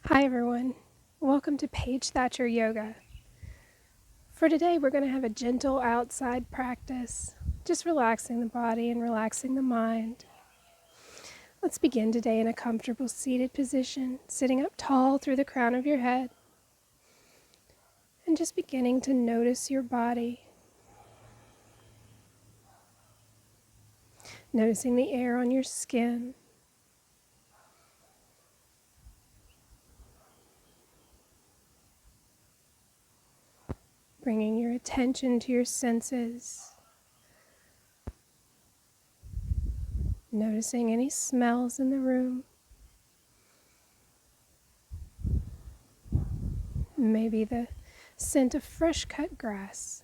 Hi everyone, welcome to Paige Thatcher Yoga. For today we're going to have a gentle outside practice, just relaxing the body and relaxing the mind. Let's begin today in a comfortable seated position, sitting up tall through the crown of your head, and just beginning to notice your body, noticing the air on your skin, bringing your attention to your senses, noticing any smells in the room, maybe the scent of fresh cut grass.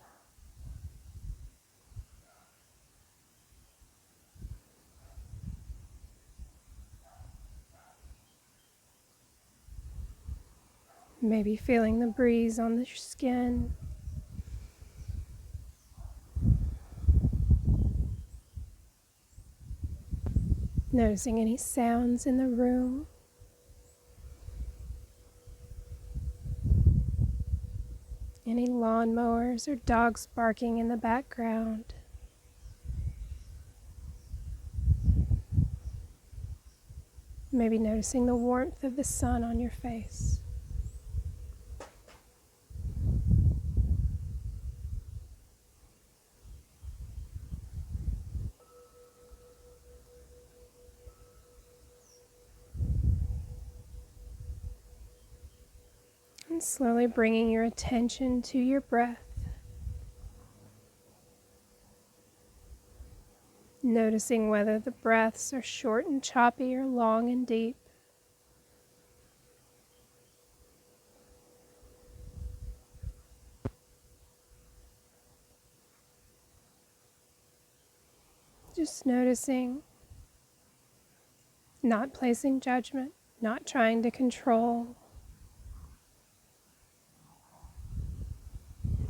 Maybe feeling the breeze on the skin. Noticing any sounds in the room. Any lawnmowers or dogs barking in the background. Maybe noticing the warmth of the sun on your face. And slowly bringing your attention to your breath. Noticing whether the breaths are short and choppy or long and deep. Just noticing, not placing judgment, not trying to control.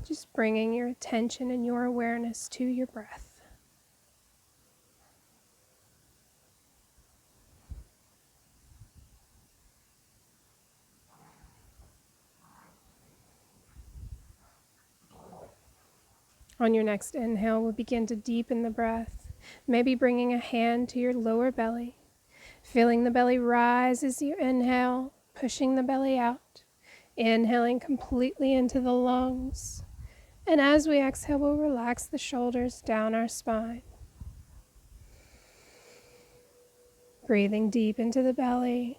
Just bringing your attention and your awareness to your breath. On your next inhale, we'll begin to deepen the breath, maybe bringing a hand to your lower belly, feeling the belly rise as you inhale, pushing the belly out, inhaling completely into the lungs. And as we exhale, we'll relax the shoulders down our spine. Breathing deep into the belly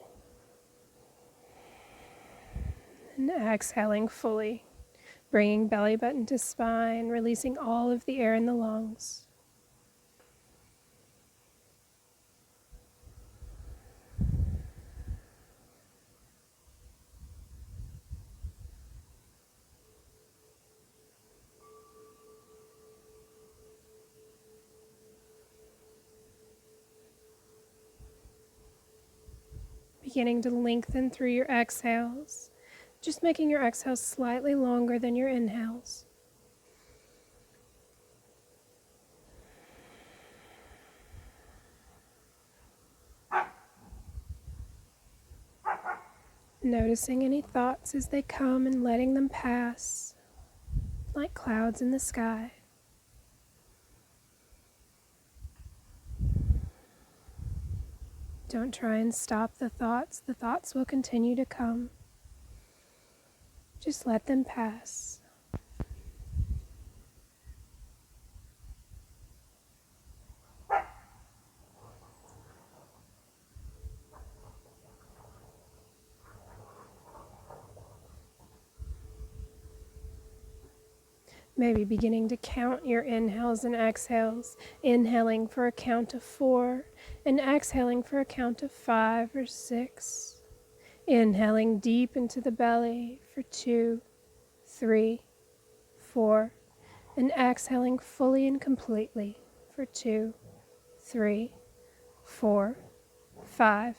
and exhaling fully. Bringing belly button to spine, releasing all of the air in the lungs. Beginning to lengthen through your exhales, just making your exhales slightly longer than your inhales. Noticing any thoughts as they come and letting them pass, like clouds in the sky. Don't try and stop the thoughts will continue to come. Just let them pass. Maybe beginning to count your inhales and exhales, inhaling for a count of 4 and exhaling for a count of 5 or 6. Inhaling deep into the belly for 2, 3, 4, and exhaling fully and completely for 2, 3, 4, 5.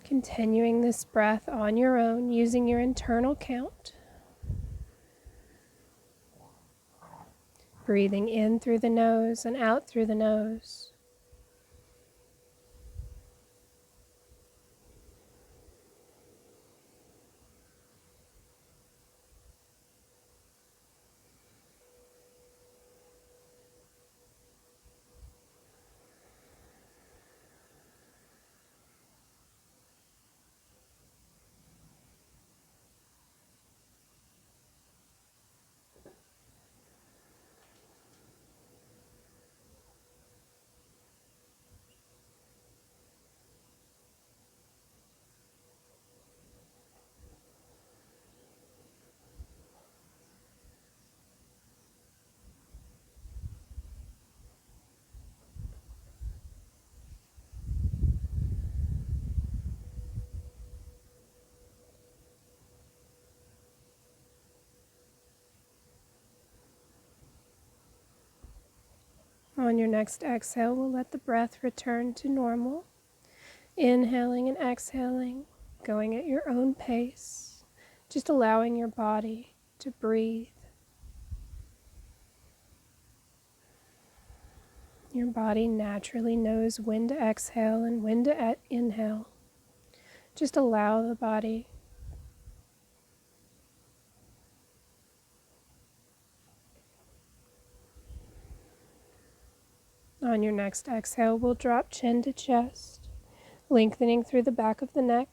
Continuing this breath on your own using your internal count. Breathing in through the nose and out through the nose. On your next exhale, we'll let the breath return to normal. Inhaling and exhaling, going at your own pace, just allowing your body to breathe. Your body naturally knows when to exhale and when to inhale. Just allow the body. On your next exhale, we'll drop chin to chest, lengthening through the back of the neck.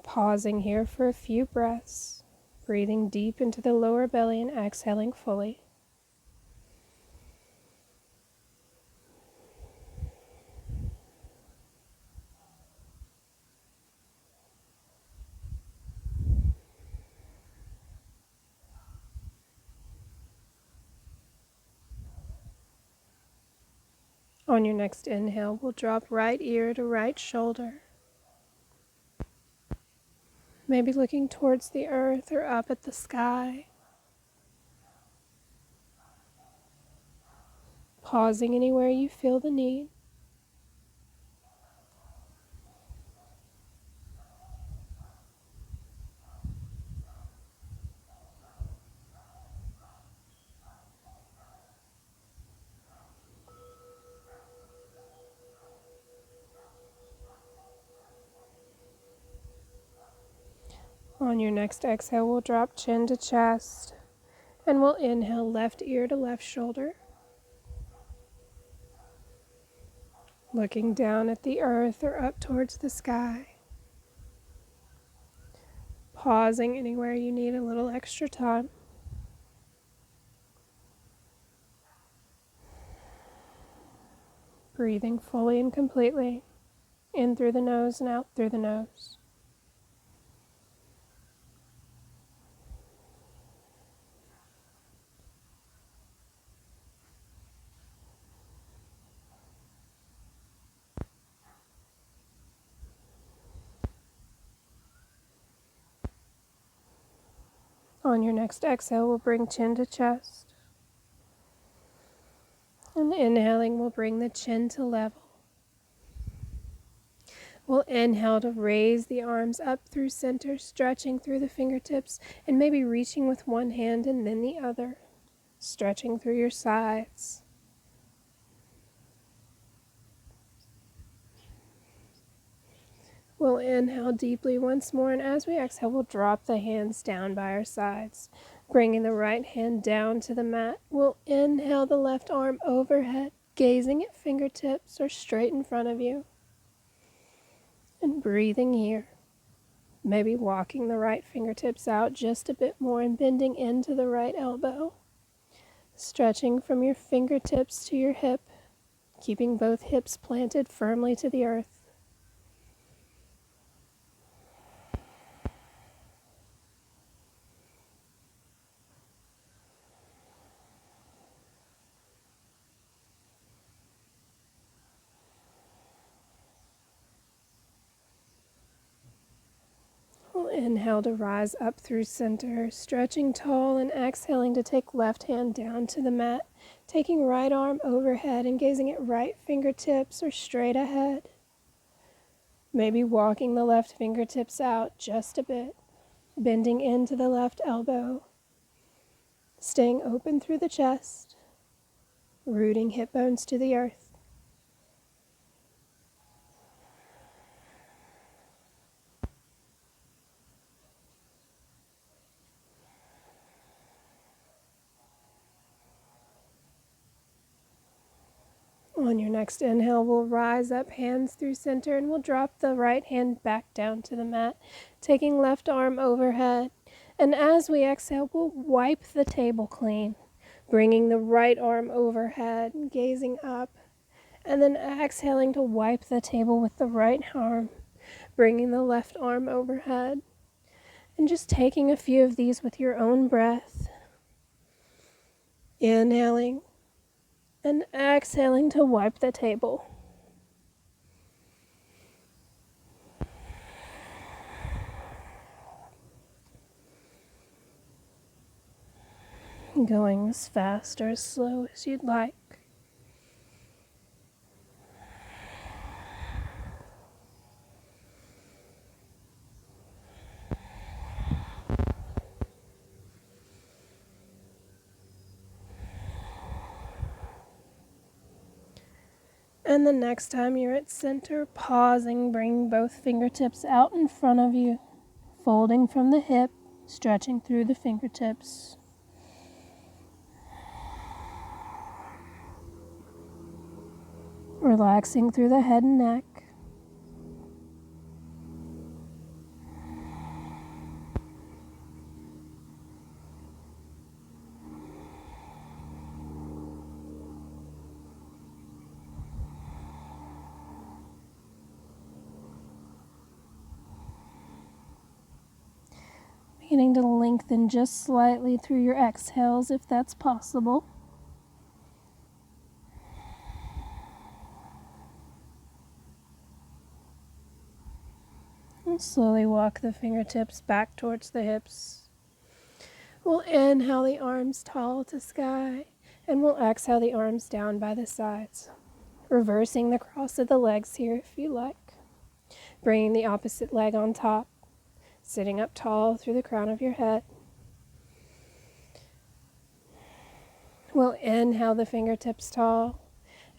Pausing here for a few breaths, breathing deep into the lower belly and exhaling fully. On your next inhale, we'll drop right ear to right shoulder. Maybe looking towards the earth or up at the sky. Pausing anywhere you feel the need. On your next exhale, we'll drop chin to chest, and we'll inhale left ear to left shoulder. Looking down at the earth or up towards the sky. Pausing anywhere you need a little extra time. Breathing fully and completely, in through the nose and out through the nose. On your next exhale, we'll bring chin to chest. And inhaling, we'll bring the chin to level. We'll inhale to raise the arms up through center, stretching through the fingertips, and maybe reaching with one hand and then the other, stretching through your sides. We'll inhale deeply once more, and as we exhale, we'll drop the hands down by our sides, bringing the right hand down to the mat. We'll inhale the left arm overhead, gazing at fingertips or straight in front of you, and breathing here. Maybe walking the right fingertips out just a bit more and bending into the right elbow, stretching from your fingertips to your hip, keeping both hips planted firmly to the earth. We'll inhale to rise up through center, stretching tall, and exhaling to take left hand down to the mat, taking right arm overhead and gazing at right fingertips or straight ahead. Maybe walking the left fingertips out just a bit, bending into the left elbow, staying open through the chest, rooting hip bones to the earth. On your next inhale, we'll rise up, hands through center, and we'll drop the right hand back down to the mat, taking left arm overhead. And as we exhale, we'll wipe the table clean, bringing the right arm overhead and gazing up, and then exhaling to wipe the table with the right arm, bringing the left arm overhead, and just taking a few of these with your own breath. Inhaling and exhaling to wipe the table. going as fast or as slow as you'd like. And the next time you're at center, pausing, bring both fingertips out in front of you, folding from the hip, stretching through the fingertips. Relaxing through the head and neck. Beginning to lengthen just slightly through your exhales if that's possible. And slowly walk the fingertips back towards the hips. We'll inhale the arms tall to sky, and we'll exhale the arms down by the sides. Reversing the cross of the legs here if you like. Bringing the opposite leg on top. Sitting up tall through the crown of your head. We'll inhale the fingertips tall,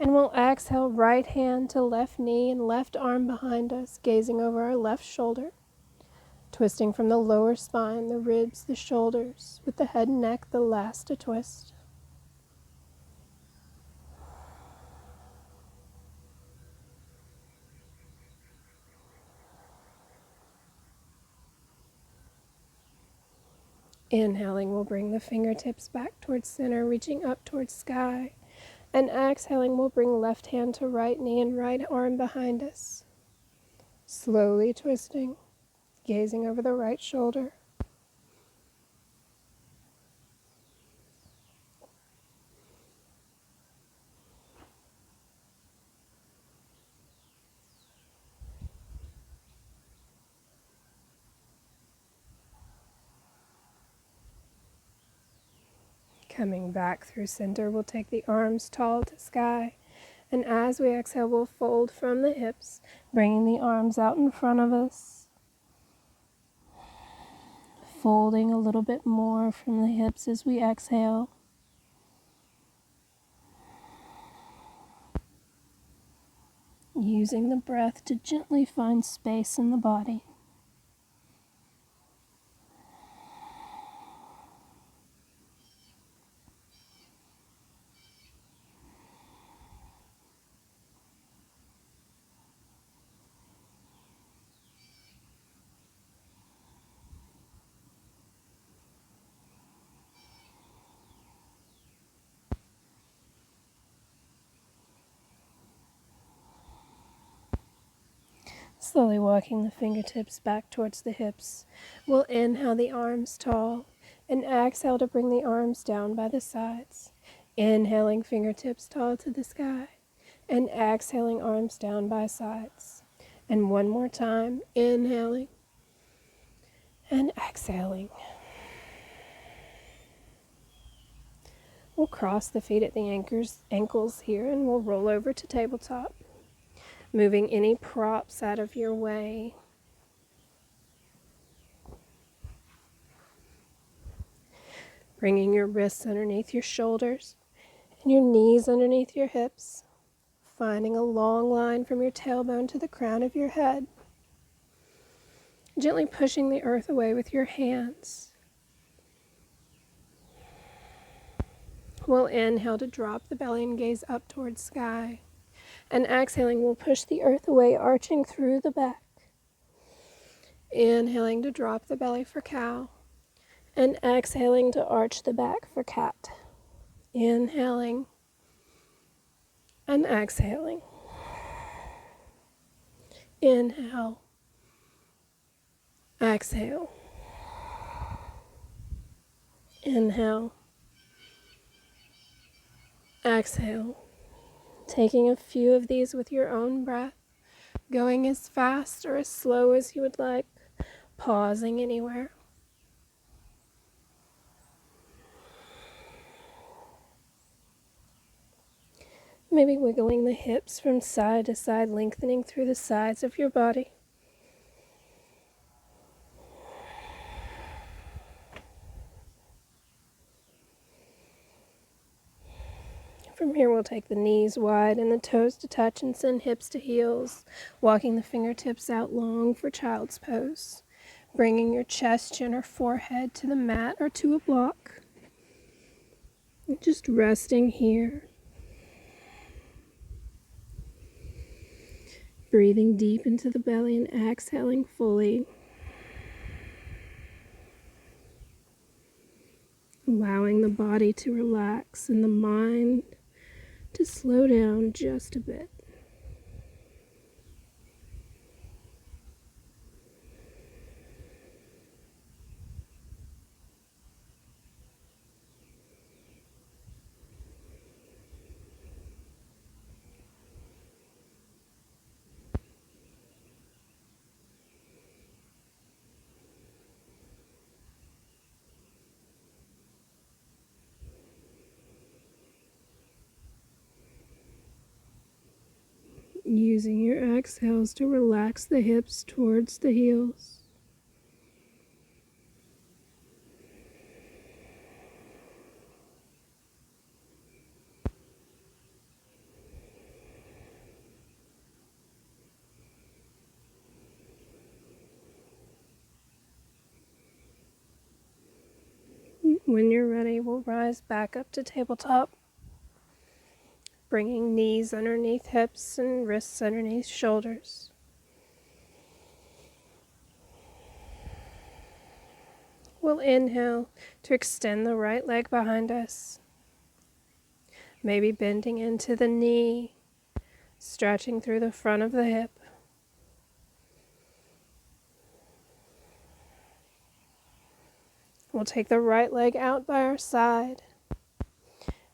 and we'll exhale right hand to left knee and left arm behind us, gazing over our left shoulder, twisting from the lower spine, the ribs, the shoulders, with the head and neck the last to twist. Inhaling, we'll bring the fingertips back towards center, reaching up towards sky. And exhaling, we'll bring left hand to right knee and right arm behind us. Slowly twisting, gazing over the right shoulder. Coming back through center, we'll take the arms tall to sky. And as we exhale, we'll fold from the hips, bringing the arms out in front of us. Folding a little bit more from the hips as we exhale. Using the breath to gently find space in the body. Slowly walking the fingertips back towards the hips. We'll inhale the arms tall and exhale to bring the arms down by the sides. Inhaling fingertips tall to the sky and exhaling arms down by sides. And one more time, inhaling and exhaling. We'll cross the feet at the ankles here and we'll roll over to tabletop. Moving any props out of your way. Bringing your wrists underneath your shoulders and your knees underneath your hips. Finding a long line from your tailbone to the crown of your head. Gently pushing the earth away with your hands. We'll inhale to drop the belly and gaze up towards sky. And exhaling, we'll push the earth away, arching through the back. Inhaling to drop the belly for cow. And exhaling to arch the back for cat. Inhaling and exhaling. Inhale. Exhale. Inhale. Exhale. Taking a few of these with your own breath, going as fast or as slow as you would like, pausing anywhere. Maybe wiggling the hips from side to side, lengthening through the sides of your body. From here, we'll take the knees wide and the toes to touch and send hips to heels, walking the fingertips out long for child's pose, bringing your chest, chin, or forehead to the mat or to a block. Just resting here. Breathing deep into the belly and exhaling fully. Allowing the body to relax and the mind to slow down just a bit. Using your exhales to relax the hips towards the heels. When you're ready, we'll rise back up to tabletop, bringing knees underneath hips and wrists underneath shoulders. We'll inhale to extend the right leg behind us, maybe bending into the knee, stretching through the front of the hip. We'll take the right leg out by our side,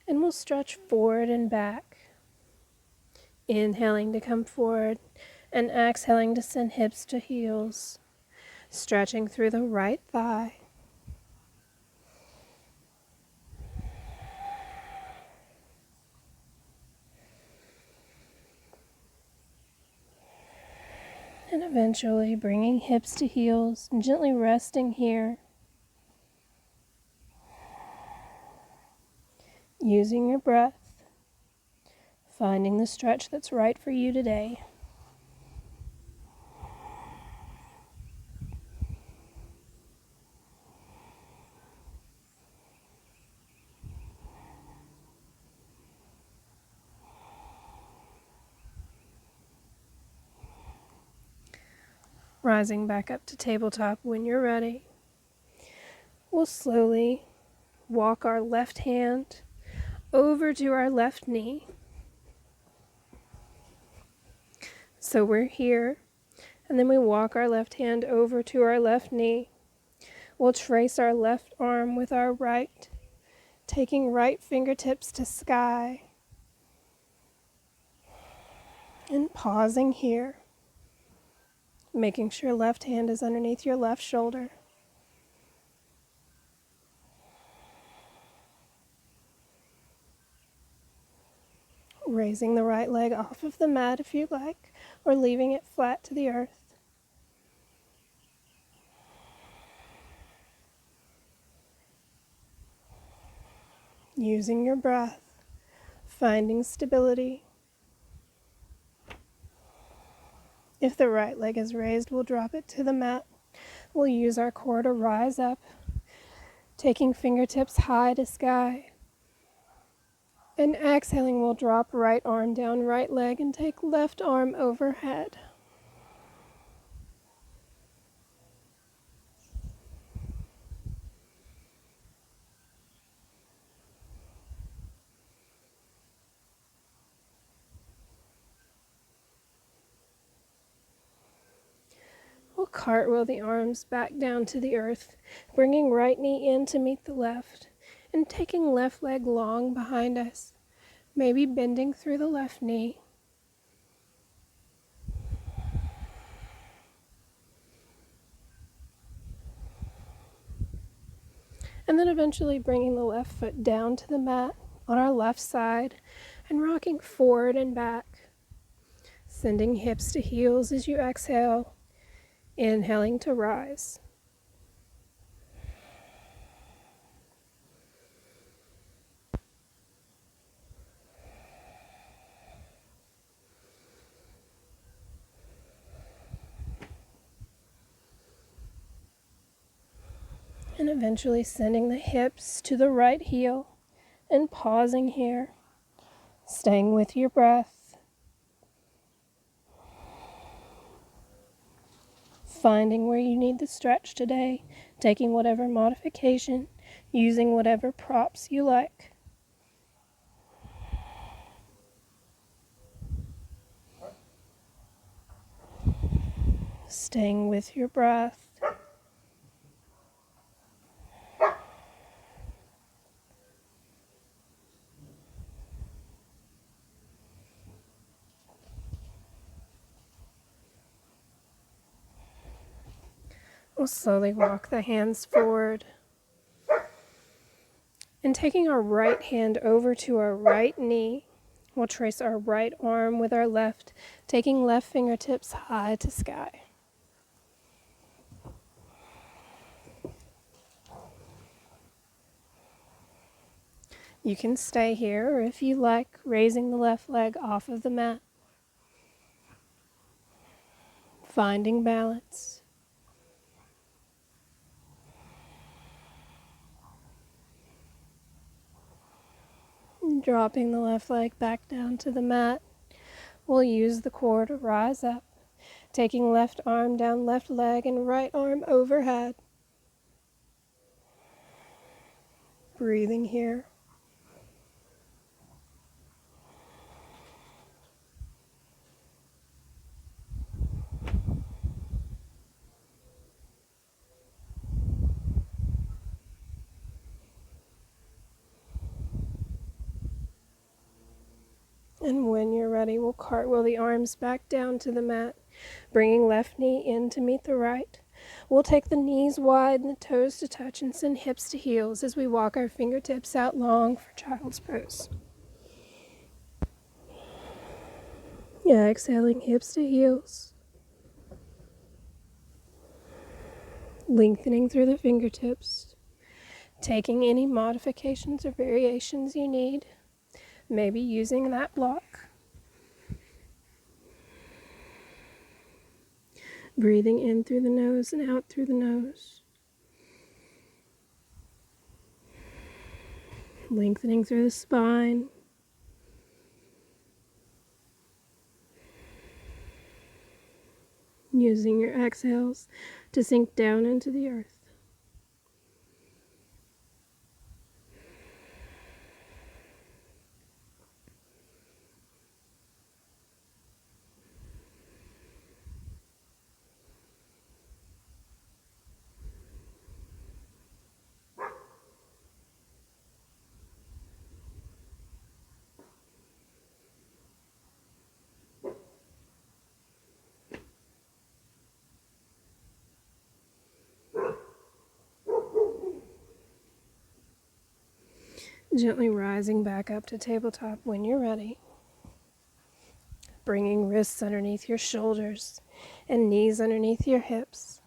and we'll stretch forward and back, inhaling to come forward and exhaling to send hips to heels, stretching through the right thigh. And eventually bringing hips to heels and gently resting here. Using your breath, finding the stretch that's right for you today. Rising back up to tabletop when you're ready. We'll slowly walk our left hand over to our left knee. So we're here, and then we walk our left hand over to our left knee. We'll trace our left arm with our right, taking right fingertips to sky, and pausing here, making sure left hand is underneath your left shoulder. Raising the right leg off of the mat if you like, or leaving it flat to the earth. Using your breath, finding stability. If the right leg is raised, we'll drop it to the mat. We'll use our core to rise up, taking fingertips high to sky. And exhaling, we'll drop right arm down right leg and take left arm overhead. We'll cartwheel the arms back down to the earth, bringing right knee in to meet the left, and taking left leg long behind us, maybe bending through the left knee. And then eventually bringing the left foot down to the mat on our left side and rocking forward and back. Sending hips to heels as you exhale, inhaling to rise. And eventually sending the hips to the right heel and pausing here, staying with your breath, finding where you need the stretch today, taking whatever modification, using whatever props you like. Staying with your breath. We'll slowly walk the hands forward. And taking our right hand over to our right knee, we'll trace our right arm with our left, taking left fingertips high to sky. You can stay here, or if you like, raising the left leg off of the mat. Finding balance. Dropping the left leg back down to the mat. We'll use the core to rise up, taking left arm down left leg and right arm overhead. Breathing here. And when you're ready, we'll cartwheel the arms back down to the mat, bringing left knee in to meet the right. We'll take the knees wide and the toes to touch and send hips to heels as we walk our fingertips out long for child's pose. Yeah, exhaling hips to heels. Lengthening through the fingertips. Taking any modifications or variations you need. Maybe using that block. Breathing in through the nose and out through the nose. Lengthening through the spine. Using your exhales to sink down into the earth. Gently rising back up to tabletop when you're ready. Bringing wrists underneath your shoulders and knees underneath your hips.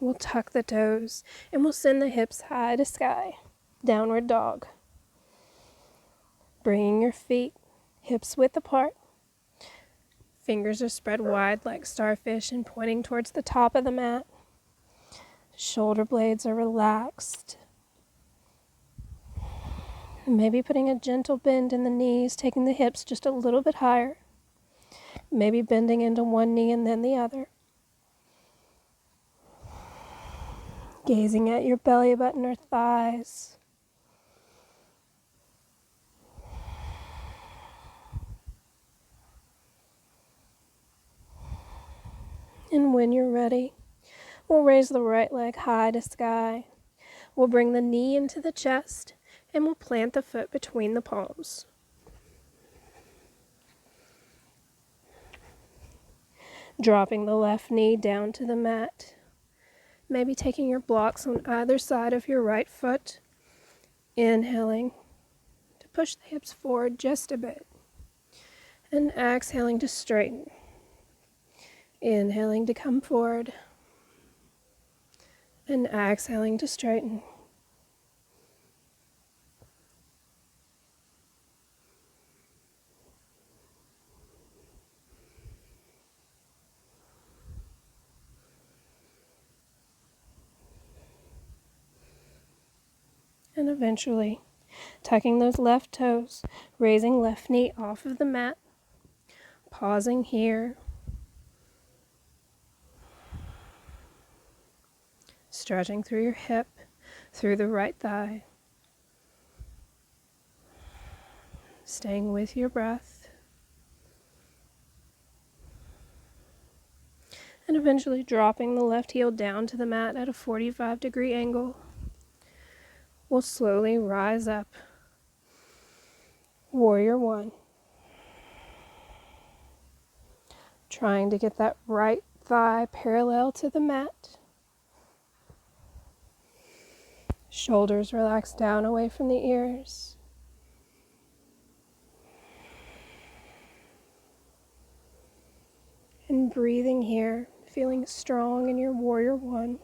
We'll tuck the toes and we'll send the hips high to sky. Downward dog. Bringing your feet hips width apart. Fingers are spread wide like starfish and pointing towards the top of the mat. Shoulder blades are relaxed. Maybe putting a gentle bend in the knees, taking the hips just a little bit higher. Maybe bending into one knee and then the other. Gazing at your belly button or thighs. And when you're ready, we'll raise the right leg high to sky. We'll bring the knee into the chest and we'll plant the foot between the palms. Dropping the left knee down to the mat. Maybe taking your blocks on either side of your right foot Inhaling to push the hips forward just a bit. And exhaling to straighten. Inhaling to come forward. And exhaling to straighten. And eventually, tucking those left toes, raising left knee off of the mat, pausing here, stretching through your hip, through the right thigh, staying with your breath, and eventually dropping the left heel down to the mat at a 45-degree angle. We'll slowly rise up. Warrior One. Trying to get that right thigh parallel to the mat. Shoulders relax down away from the ears. And breathing here, feeling strong in your Warrior One.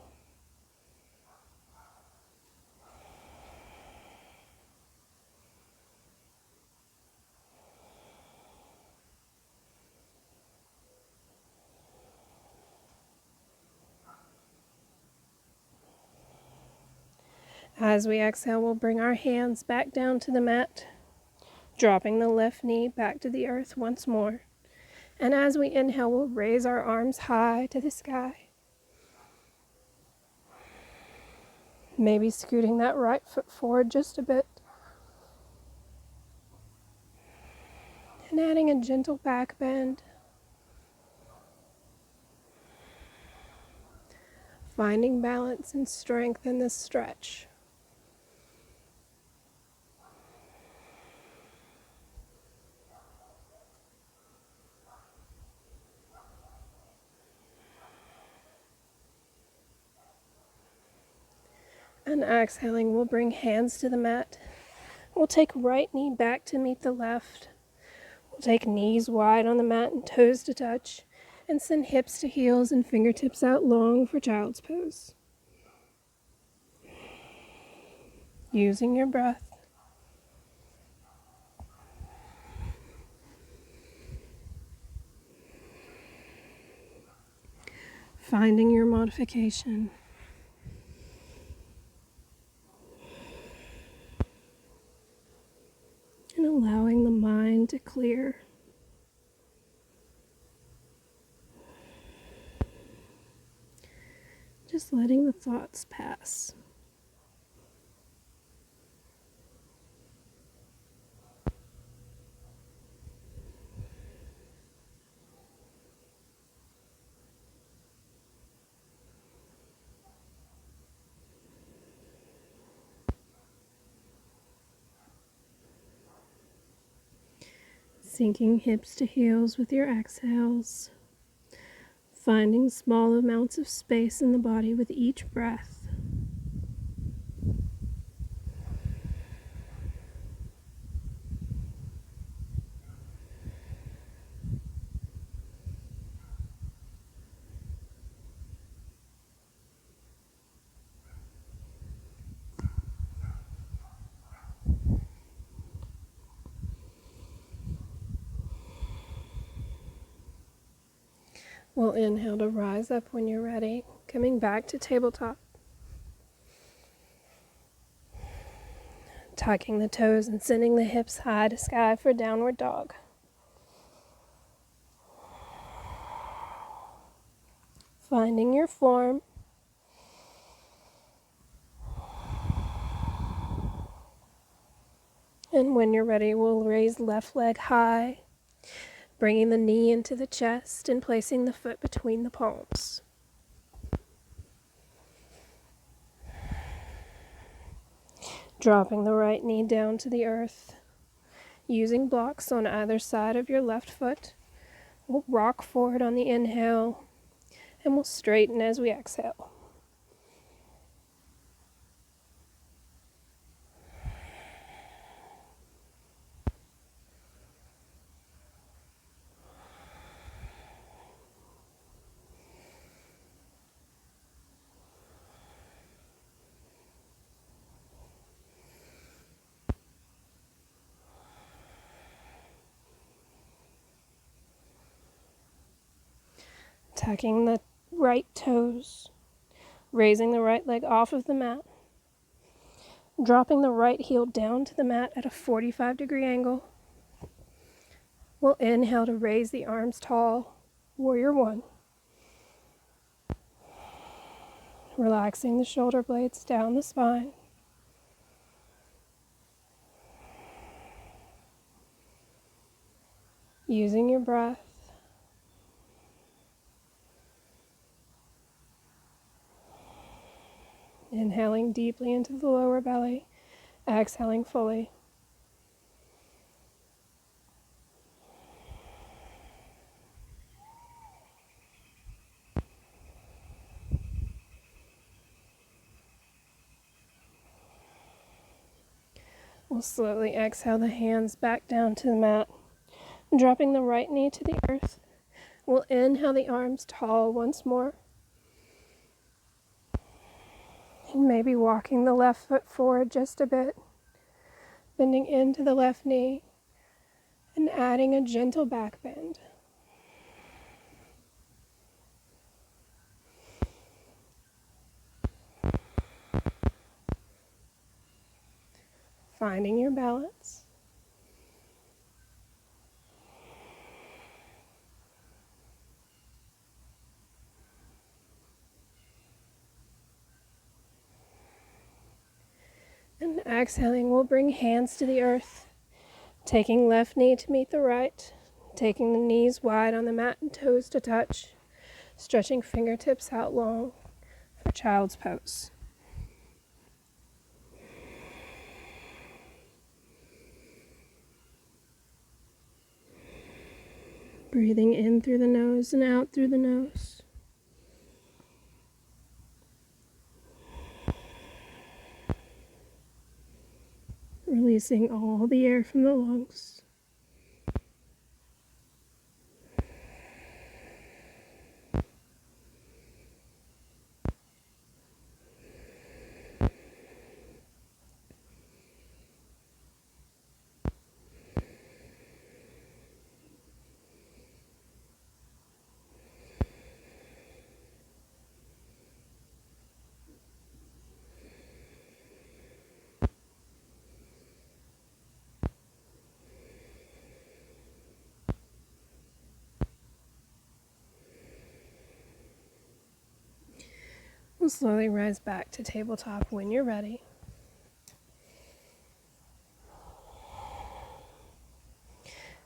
As we exhale, we'll bring our hands back down to the mat, dropping the left knee back to the earth once more. And as we inhale, we'll raise our arms high to the sky. Maybe scooting that right foot forward just a bit. And adding a gentle back bend. Finding balance and strength in this stretch. And exhaling, we'll bring hands to the mat. We'll take right knee back to meet the left. We'll take knees wide on the mat and toes to touch, and send hips to heels and fingertips out long for child's pose. Using your breath. Finding your modification. And allowing the mind to clear. Just letting the thoughts pass. Sinking hips to heels with your exhales. Finding small amounts of space in the body with each breath. We'll inhale to rise up when you're ready, coming back to tabletop. Tucking the toes and sending the hips high to sky for downward dog. Finding your form. And when you're ready, we'll raise left leg high, bringing the knee into the chest and placing the foot between the palms. Dropping the right knee down to the earth. Using blocks on either side of your left foot, we'll rock forward on the inhale, and we'll straighten as we exhale. tucking the right toes, raising the right leg off of the mat, dropping the right heel down to the mat at a 45-degree angle. We'll inhale to raise the arms tall, warrior one. Relaxing the shoulder blades down the spine. Using your breath. Inhaling deeply into the lower belly, exhaling fully. We'll slowly exhale the hands back down to the mat, dropping the right knee to the earth. We'll inhale the arms tall once more. And maybe walking the left foot forward just a bit, bending into the left knee, and adding a gentle back bend. Finding your balance. And exhaling, we'll bring hands to the earth, taking left knee to meet the right, taking the knees wide on the mat and toes to touch, stretching fingertips out long for child's pose. Breathing in through the nose and out through the nose. Releasing all the air from the lungs. We'll slowly rise back to tabletop when you're ready.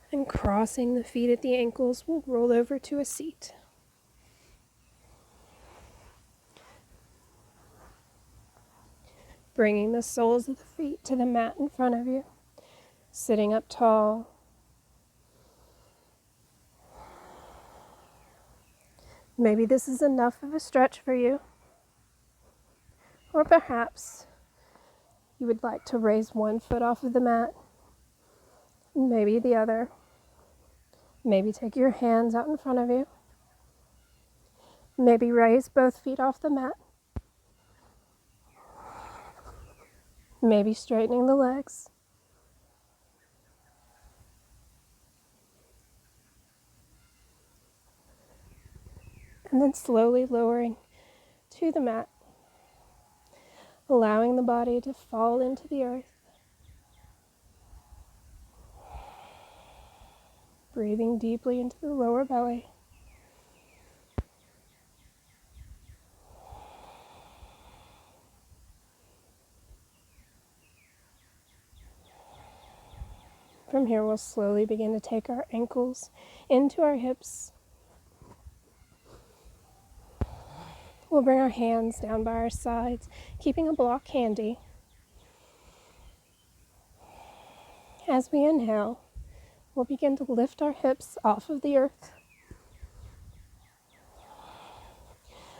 And crossing the feet at the ankles, we'll roll over to a seat. Bringing the soles of the feet to the mat in front of you. Sitting up tall. Maybe this is enough of a stretch for you. Or perhaps you would like to raise one foot off of the mat, maybe the other. Maybe take your hands out in front of you. Maybe raise both feet off the mat. Maybe straightening the legs. And then slowly lowering to the mat, allowing the body to fall into the earth. Breathing deeply into the lower belly. From here, we'll slowly begin to take our ankles into our hips. We'll bring our hands down by our sides, keeping a block handy. As we inhale, we'll begin to lift our hips off of the earth,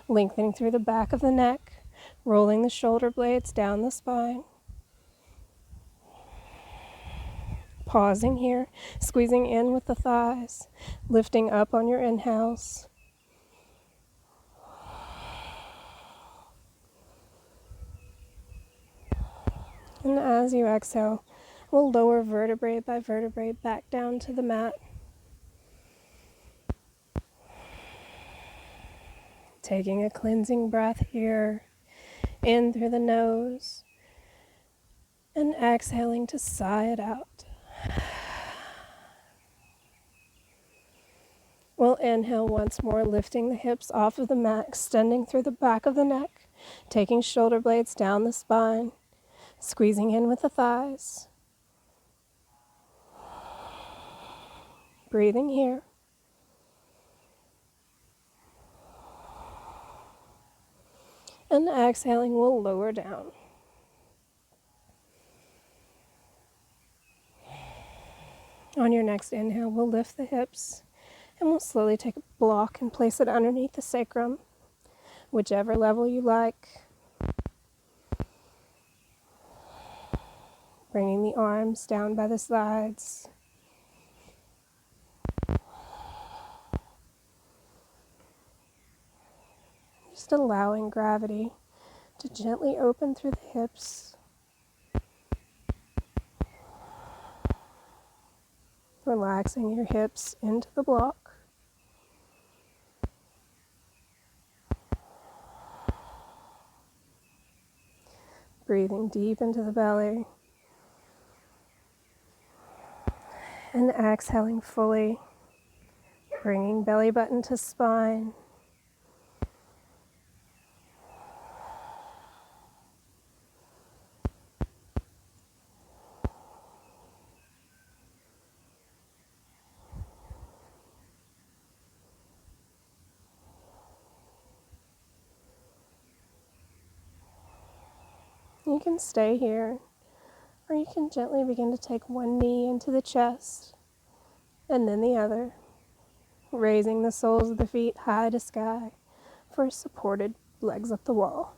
lengthening through the back of the neck, rolling the shoulder blades down the spine. Pausing here, squeezing in with the thighs, lifting up on your inhales. And as you exhale, we'll lower vertebrae by vertebrae back down to the mat. Taking a cleansing breath here, in through the nose, and exhaling to sigh it out. We'll inhale once more, lifting the hips off of the mat, extending through the back of the neck, taking shoulder blades down the spine, squeezing in with the thighs. Breathing here. And exhaling, we'll lower down. On your next inhale, we'll lift the hips, and we'll slowly take a block and place it underneath the sacrum, whichever level you like. Bringing the arms down by the sides. Just allowing gravity to gently open through the hips. Relaxing your hips into the block. Breathing deep into the belly. And exhaling fully, bringing belly button to spine. You can stay here, or you can gently begin to take one knee into the chest, and then the other, raising the soles of the feet high to sky for supported legs up the wall.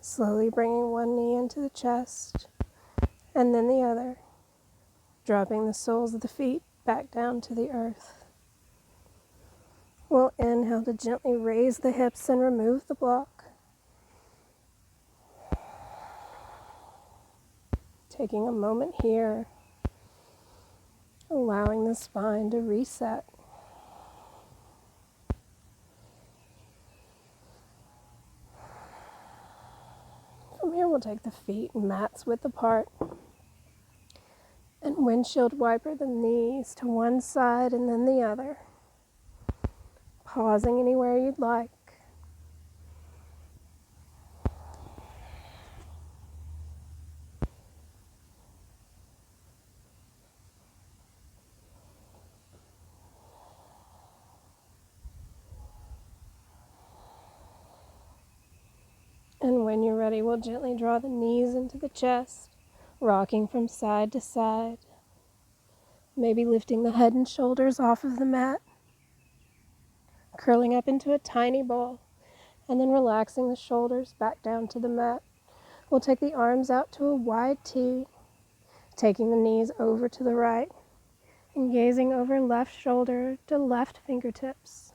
Slowly bringing one knee into the chest, and then the other, dropping the soles of the feet back down to the earth. We'll inhale to gently raise the hips and remove the block. Taking a moment here, allowing the spine to reset. From here, we'll take the feet mats width apart and windshield wiper the knees to one side and then the other. Pausing anywhere you'd like. And when you're ready, we'll gently draw the knees into the chest, rocking from side to side. Maybe lifting the head and shoulders off of the mat, curling up into a tiny ball, and then relaxing the shoulders back down to the mat. We'll take the arms out to a wide T, taking the knees over to the right, and gazing over left shoulder to left fingertips.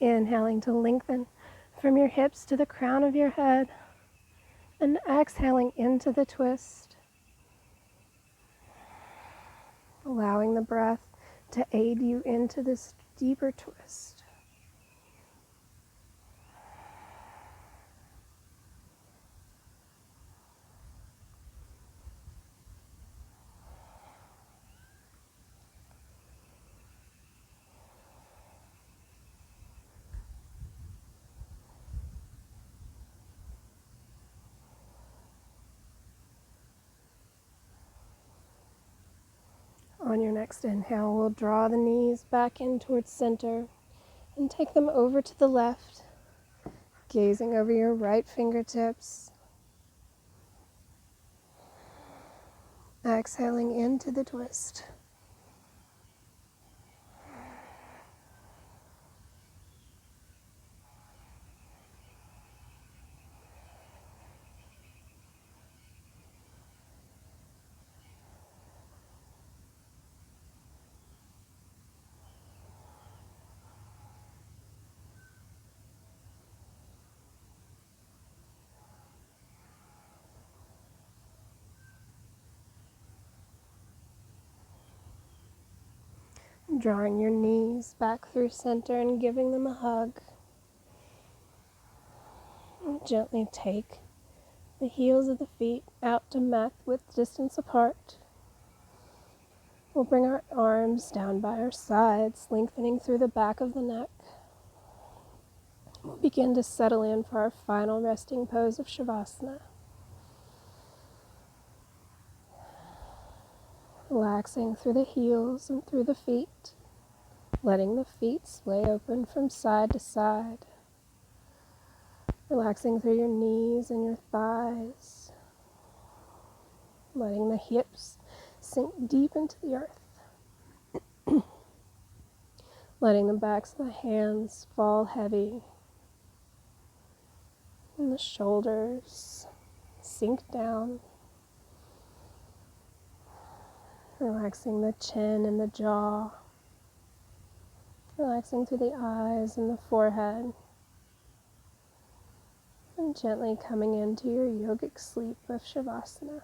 Inhaling to lengthen from your hips to the crown of your head, and exhaling into the twist. Allowing the breath to aid you into this deeper twist. On your next inhale, we'll draw the knees back in towards center and take them over to the left, gazing over your right fingertips. Exhaling into the twist. Drawing your knees back through center and giving them a hug. And gently take the heels of the feet out to mat width distance apart. We'll bring our arms down by our sides, lengthening through the back of the neck. We'll begin to settle in for our final resting pose of Shavasana. Relaxing through the heels and through the feet, letting the feet sway open from side to side. Relaxing through your knees and your thighs, letting the hips sink deep into the earth. Letting the backs of the hands fall heavy, and the shoulders sink down. Relaxing the chin and the jaw. Relaxing through the eyes and the forehead. And gently coming into your yogic sleep of Shavasana.